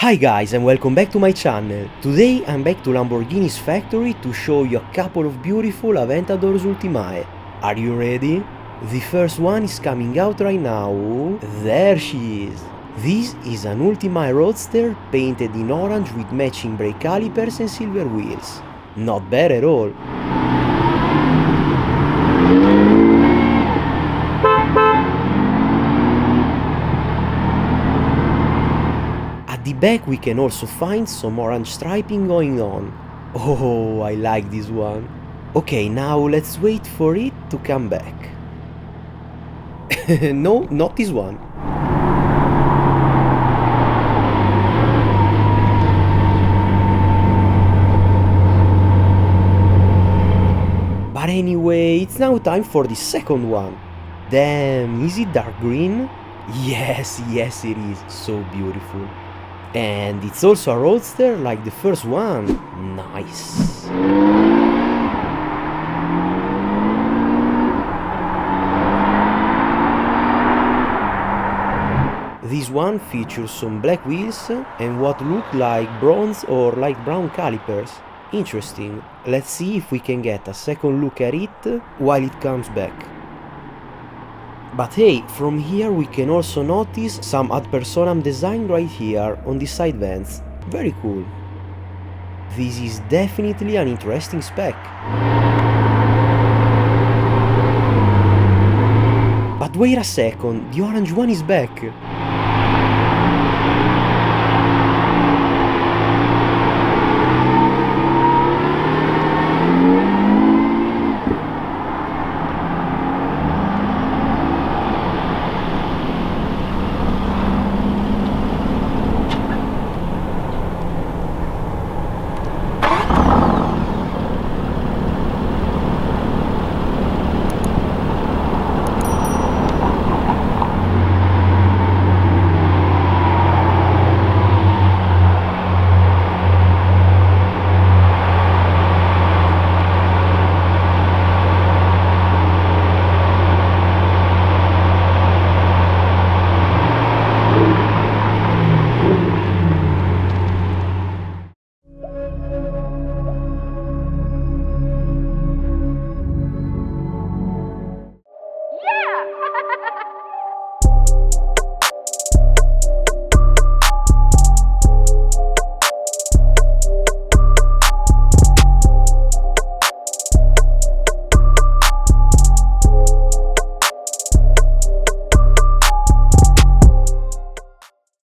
Hi guys and welcome back to my channel. Today I'm back to Lamborghini's factory to show you a couple of beautiful Aventadors Ultimae. Are you ready? The first one is coming out right now. There she is. This is an Ultimae Roadster painted in orange with matching brake calipers and silver wheels. Not bad at all. At the back we can also find some orange striping going on. Oh, I like this one. Okay, now let's wait for it to come back. No, not this one. But anyway, it's now time for the second one. Damn, is it dark green? Yes, it is. So beautiful. And it's also a roadster like the first one. Nice. This one features some black wheels and what look like bronze or light brown calipers. Interesting. Let's see if we can get a second look at it while it comes back. But hey, from here we can also notice some ad personam design right here on the side vents. Very cool. This is definitely an interesting spec. But wait a second, the orange one is back.